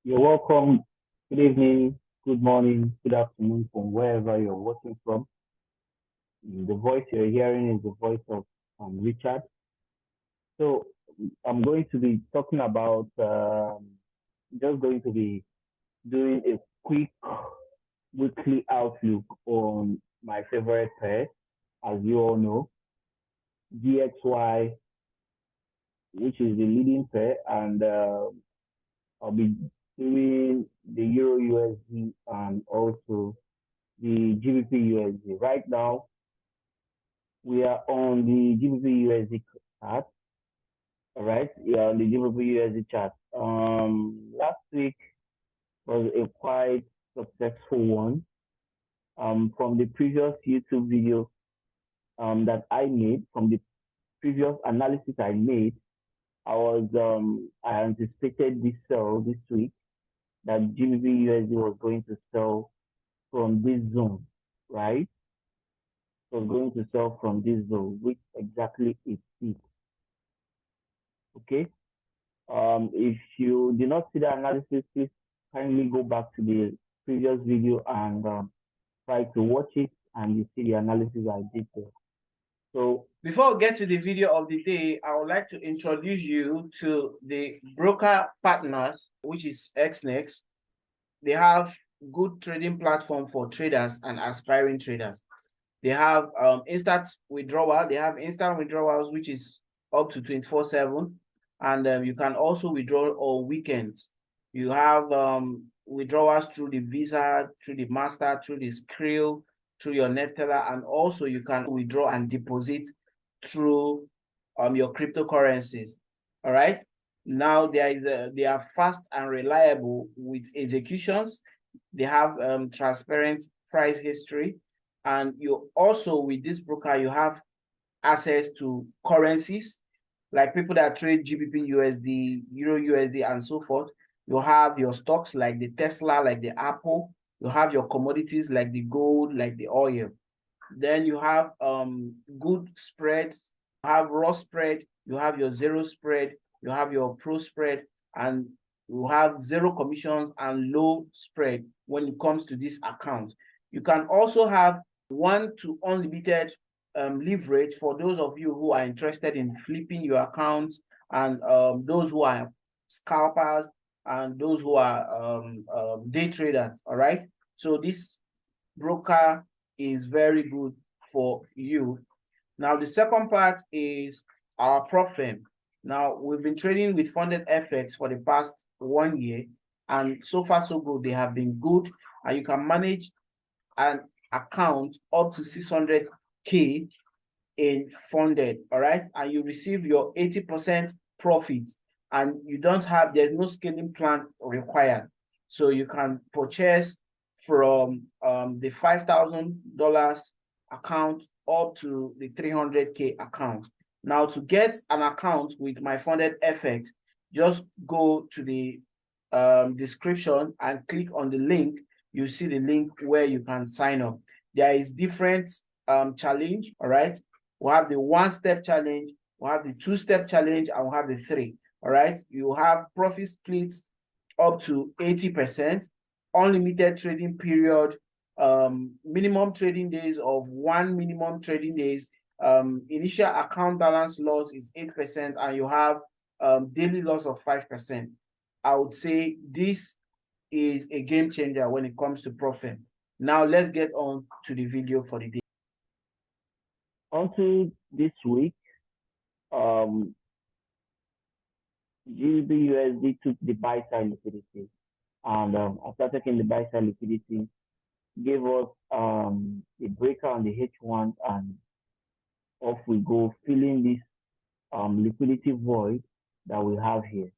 You're welcome. Good evening, good morning, good afternoon from wherever you're watching from. The voice you're hearing is the voice of Richard. So I'm going to be talking about, just going to be doing a quick weekly outlook on my favorite pair, as you all know, DXY, which is the leading pair, and I'll be doing the Euro USD and also the GBP USD. Right now, we are on the GBP USD chart. All right, we are on the GBP USD chart. Last week was a quite successful one. From the previous YouTube video that I made, from the previous analysis I made, I anticipated this sell this week that GBP USD was going to sell from this zone, right? Was going to sell from this zone, which exactly it is. Okay. If you did not see the analysis, please kindly go back to the previous video and try to watch it, and you see the analysis I did there. So before we get to the video of the day, I would like to introduce you to the broker partners, which is XNext. They have good trading platform for traders and aspiring traders. They have instant withdrawal. They have instant withdrawals, which is up to 24/7, and you can also withdraw on weekends. You have withdrawals through the Visa, through the Master, through the Skrill, through your Neteller, and also you can withdraw and deposit through your cryptocurrencies. All right. Now they are fast and reliable with executions. They have transparent price history, and you also, with this broker, you have access to currencies, like people that trade GBP USD, Euro USD, and so forth. You have your stocks like the Tesla, like the Apple. You have your commodities like the gold, like the oil. Then you have good spreads. You have raw spread. You have your zero spread. You have your pro spread, and you have zero commissions and low spread when it comes to this account. You can also have 1 to unlimited leverage for those of you who are interested in flipping your accounts, and those who are scalpers, and those who are day traders. All right. So this broker is very good for you. Now, the second part is our prop firm. Now, we've been trading with funded FX for the past 1 year, and so far so good. They have been good, and you can manage an account up to 600K in funded. All right, and you receive your 80% profit, and there's no scaling plan required. So you can purchase from the $5,000 account up to the 300K account. Now, to get an account with my funded FX, just go to the description and click on the link. You see the link where you can sign up. There is different challenge. All right, we have the 1-step challenge, we have the 2-step challenge, and we have the 3. All right, you have profit splits up to 80%, unlimited trading period, minimum trading days of 1 minimum trading days. Initial account balance loss is 8%, and you have daily loss of 5%. I would say this is a game changer when it comes to profit. Now let's get on to the video for the day. onto this week, um, GBP USD took the buy side liquidity, and after taking the buy side liquidity, gave us a breaker on the H1, and off we go, filling this liquidity void that we have here.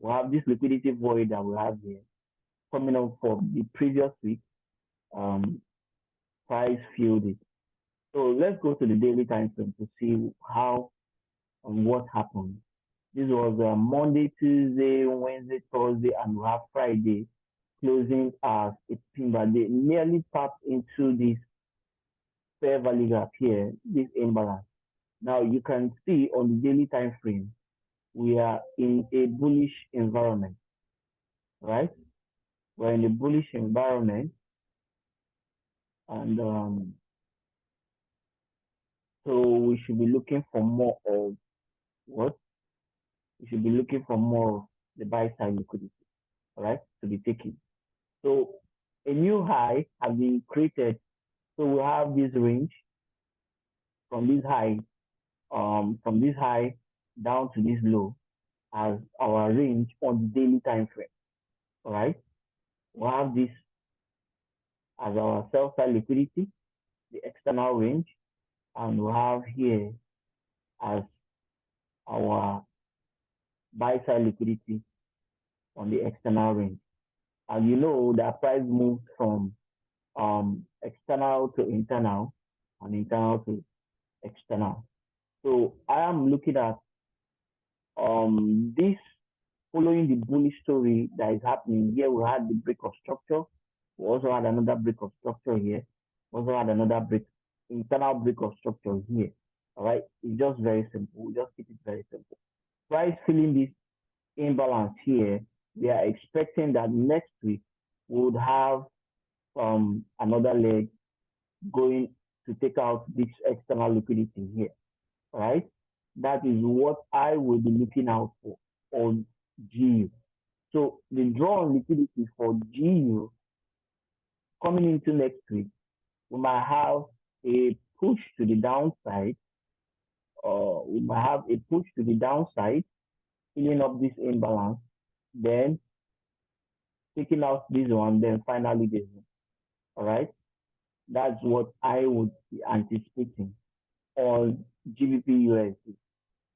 We have this liquidity void that we have here coming up from the previous week. Um, Price filled it. So let's go to the daily time frame to see how and what happened. This was Monday, Tuesday, Wednesday, Thursday, and we have Friday closing as a pin, but they nearly tapped into this fair value gap here, this imbalance. Now you can see on the daily time frame, we are in a bullish environment. right? We're in a bullish environment, and so we should be looking for more of what? We should be looking for more of the buy side liquidity, all right, to be taken. So a new high has been created. So we have this range from from this high down to this low as our range on the daily time frame. All right. We have this as our sell side liquidity, the external range, and we have here as our buy side liquidity on the external range. And you know that price moves from external to internal and internal to external. So I am looking at this following the bullish story that is happening. Here we had the break of structure. We also had another break of structure here. We also had another internal break of structure here. All right, it's just very simple. We just keep it very simple. Price filling this imbalance here, we are expecting that next week we would have another leg going to take out this external liquidity here. All right, that is what I will be looking out for on GU. So the draw on liquidity for GU coming into next week, we might have a push to the downside, or we might have a push to the downside, filling up this imbalance, then taking out this one, then finally this one. All right, that's what I would be anticipating on GBPUSD.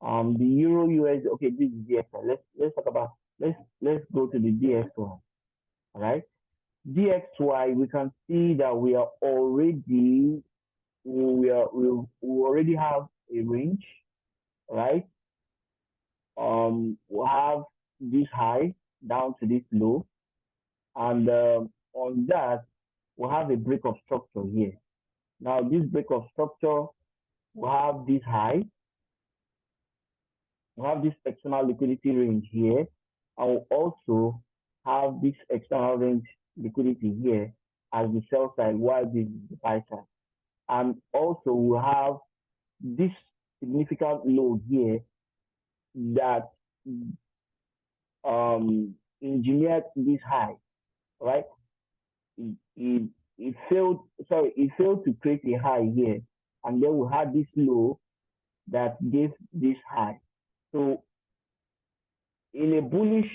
The Euro USD. Okay, this is DXY. Let's talk about let's go to the DXY. All right, DXY. We can see that we already have a range, right? We have this high down to this low, and on that we have a break of structure here. Now this break of structure, we have this high, we have this external liquidity range here, and we also have this external range liquidity here as the sell side, while this is the buy side. And also we have this significant low here that engineered this high, right? It failed, sorry, it failed to create a high here, and then we had this low that gave this high. So in a bullish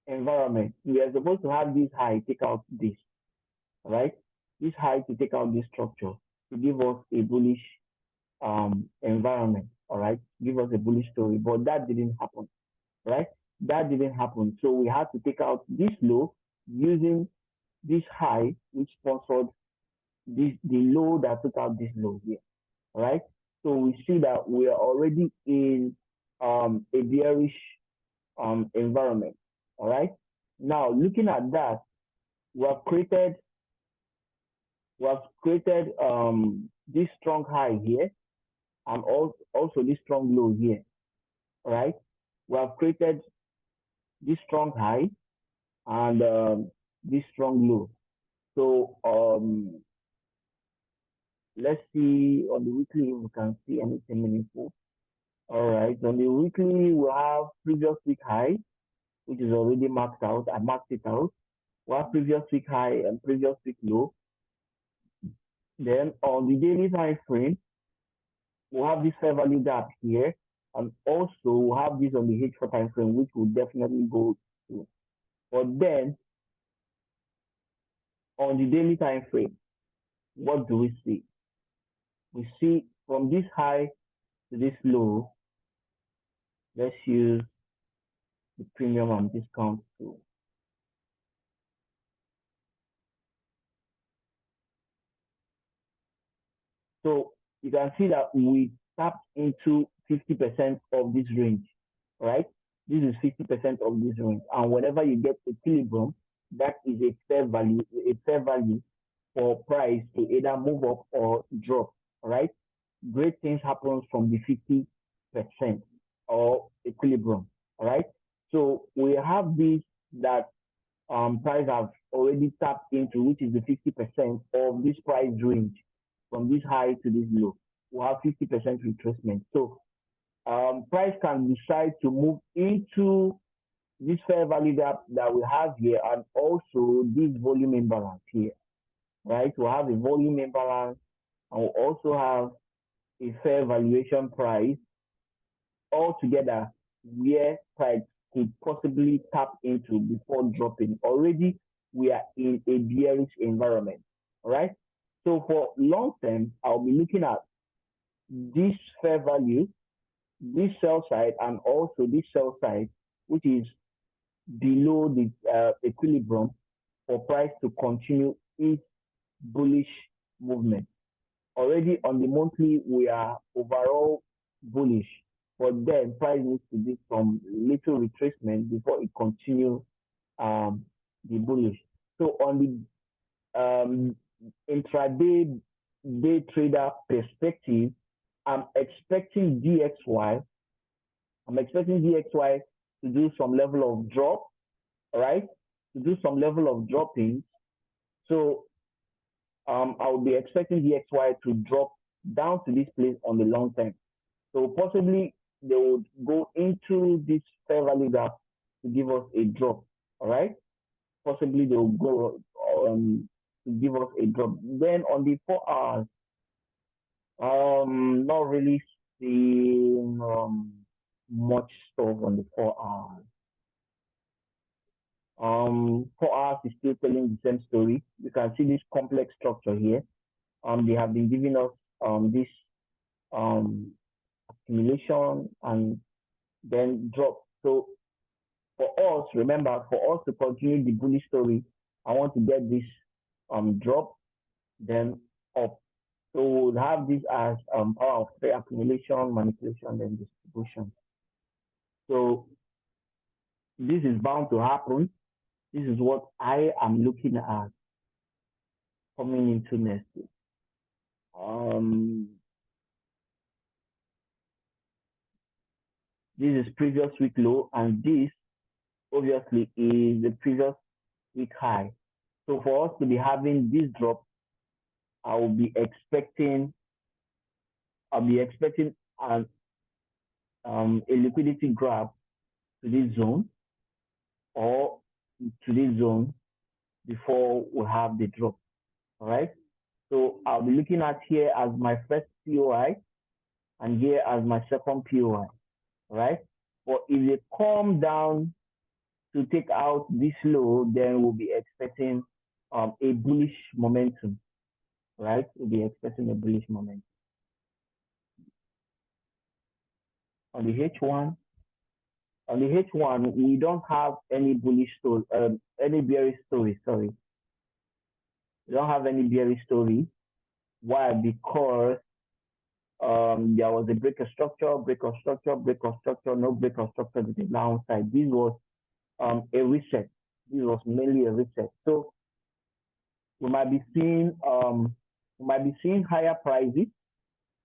environment, we are supposed to have this high take out this, right? This high to take out this structure to give us a bullish environment, all right? Give us a bullish story, but that didn't happen, right? That didn't happen. So we had to take out this low using this high, which sponsored the low that took out this low here, all right? So we see that we are already in a bearish environment, all right? Now looking at that, we have created this strong high here and also this strong low here, all right? We have created this strong high and this strong low. So let's see on the weekly if we can see anything meaningful. All right, on the weekly we have previous week high, which is already marked out. I marked it out. We have previous week high and previous week low. Then on the daily time frame, we have this fair value gap here, and also we have this on the H4 time frame, which will definitely go to. But then on the daily time frame, what do we see? We see from this high to this low. Let's use the premium and discount tool. So you can see that we tapped into 50% of this range, right? This is 50% of this range. And whenever you get equilibrium, that is a fair value for price to either move up or drop, all right? Great things happen from the 50% or equilibrium, all right? So we have this that price have already tapped into, which is the 50% of this price range from this high to this low. We'll have 50% retracement. So price can decide to move into this fair value gap that we have here, and also this volume imbalance here, right? We'll have a volume imbalance, and we'll also have a fair valuation price all together, where price could possibly tap into before dropping. Already we are in a bearish environment. All right. So for long term, I'll be looking at this fair value, this sell side, and also this sell side, which is below the equilibrium, for price to continue its bullish movement. Already on the monthly, we are overall bullish, but then price needs to do some little retracement before it continues the bullish. So on the intraday day trader perspective, I'm expecting DXY. I'm expecting DXY to do some level of drop, right? To do some level of dropping. So I'll be expecting DXY to drop down to this place on the long term. So possibly they would go into this fair value gap to give us a drop. All right. Possibly they will go to give us a drop. Then on the 4 hours, not really seeing much stuff on the 4 hours. 4 hours is still telling the same story. You can see this complex structure here. They have been giving us this accumulation and then drop. So for us, remember, for us to continue the bullish story, I want to get this drop, then up. So we'll have this as power of three: accumulation, manipulation, then distribution. So this is bound to happen. This is what I am looking at coming into next week. This is previous week low, and this obviously is the previous week high. So for us to be having this drop, I'll be expecting a liquidity grab to this zone or to this zone before we have the drop. All right. So I'll be looking at here as my first POI and here as my second POI. All right. But if they come down to take out this low, then we'll be expecting a bullish momentum. Right? We'll be expecting a bullish momentum. On the H1, we don't have any bullish story, any bearish story, sorry. We don't have any bearish story. Why? Because there was a break of structure, no break of structure with the downside. This was a reset. This was mainly a reset. So we might be seeing higher prices.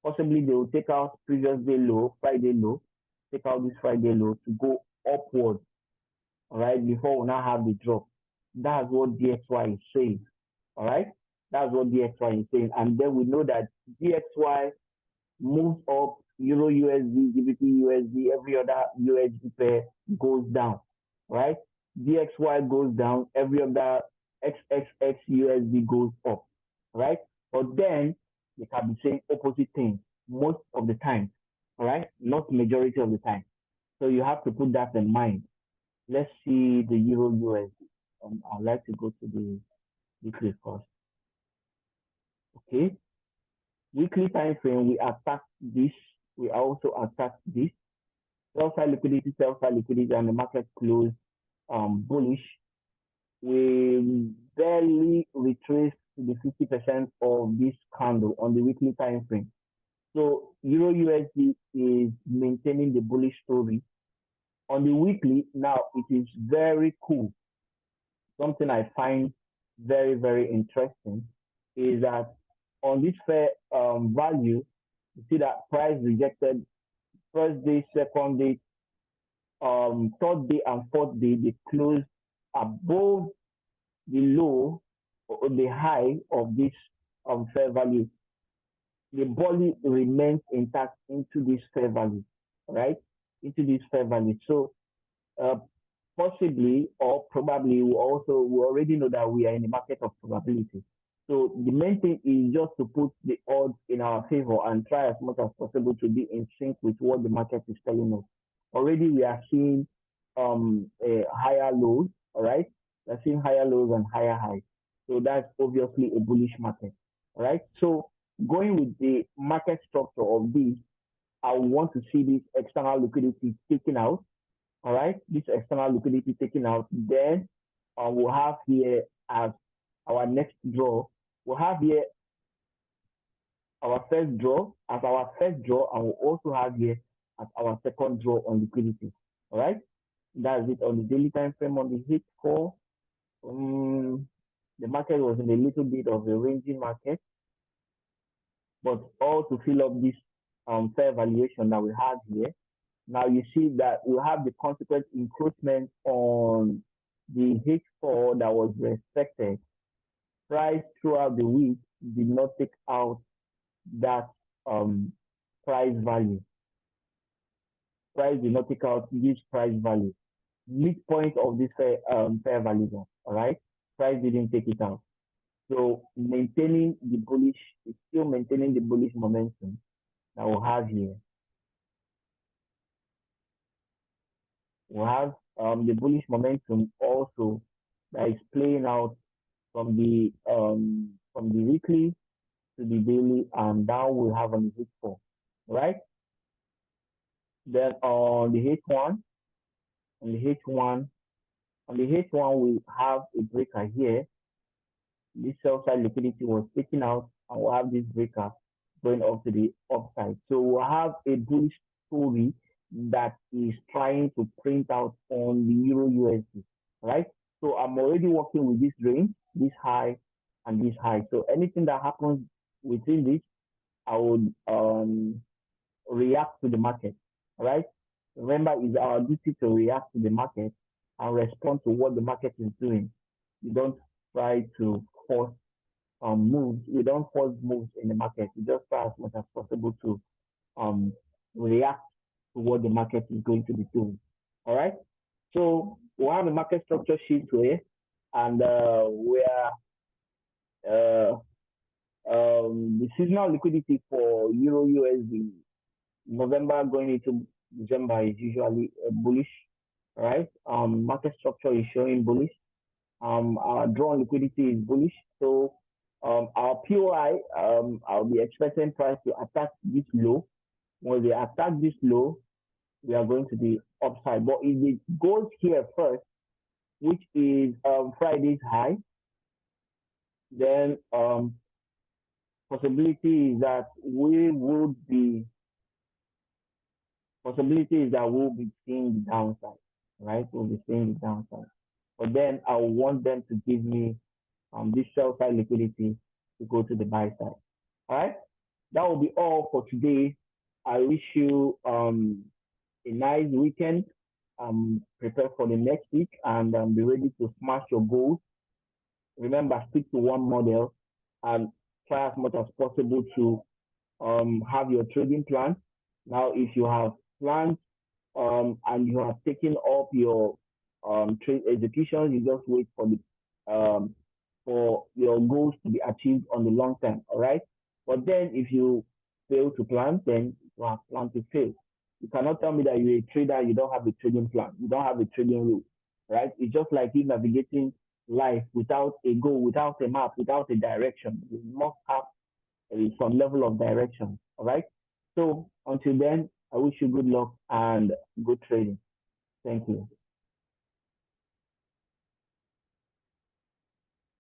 Possibly they will take out previous day low, Friday low, take out this Friday low to go upward. All right, before we now have the drop. That's what DXY is saying. All right, that's what DXY is saying. And then we know that DXY moves up, EURUSD, GBPUSD, every other USD pair goes down. Right? DXY goes down, every other XXX USD goes up. Right? But then they can be saying opposite things most of the time. All right? Not majority of the time. So you have to put that in mind. Let's see the EURUSD. I'd like to go to the weekly first. Okay. Weekly time frame, we attack this. We also attack this. Sell-side liquidity, and the market closed bullish. We barely retraced to the 50% of this candle on the weekly time frame. So EURUSD is maintaining the bullish story. On the weekly, now it is very cool. Something I find very, very interesting is that on this fair value, you see that price rejected first day, second day, third day, and fourth day. They closed above the low or the high of this fair value, the body remains intact into this fair value, right? Into this fair value. So uh, possibly or probably we already know that we are in the market of probability. So the main thing is just to put the odds in our favor and try as much as possible to be in sync with what the market is telling us. Already we are seeing a higher lows, all right? We're seeing higher lows and higher highs. So that's obviously a bullish market, all right? So going with the market structure of this, I want to see this external liquidity taken out, all right? This external liquidity taken out. Then we'll have here as our next draw, we'll have here our first draw as our first draw, and we'll also have here as our second draw on liquidity, all right? That's it on the daily time frame. On the H4, the market was in a little bit of a ranging market, but all to fill up this fair valuation that we have here. Now you see that we have the consequent encroachment on the H4 that was respected. Price throughout the week did not take out that price value. Price did not take out this price value. Midpoint of this fair value, all right? Price didn't take it out. So maintaining the bullish, is still maintaining the bullish momentum that we'll have here. We'll have the bullish momentum also that is playing out from the weekly to the daily, and now we'll have on the H4, right? Then on the H1, we have a breaker here. This sell side liquidity was taken out, and we'll have this breaker going up to the upside. So we'll have a bullish story that is trying to print out on the EURUSD, right? So I'm already working with this range, this high, and this high. So anything that happens within this, I would react to the market, right? Remember, it's our duty to react to the market and respond to what the market is doing. You don't try to force moves. We don't force moves in the market. We just try as much as possible to react to what the market is going to be doing. All right. So we have a market structure sheet here, and the seasonal liquidity for EURUSD November going into December is usually bullish, right? Market structure is showing bullish. Our drawn liquidity is bullish. So our POI, I'll be expecting price to attack this low. When they attack this low, we are going to the upside. But if it goes here first, which is Friday's high, then possibility is that we'll be seeing the downside, right? We'll be seeing the downside. But then I want them to give me this sell side liquidity to go to the buy side. All right, that will be all for today. I wish you a nice weekend. Prepare for the next week and be ready to smash your goals. Remember, stick to one model and try as much as possible to have your trading plan. Now, if you have plans and you have taken up your trade execution, you just wait for the for your goals to be achieved on the long term. All right. But then, if you fail to plan, then you have planned to fail. You cannot tell me that you're a trader, you don't have a trading plan, you don't have a trading rule, right? It's just like you navigating life without a goal, without a map, without a direction. You must have some level of direction, all right? So until then, I wish you good luck and good trading. Thank you.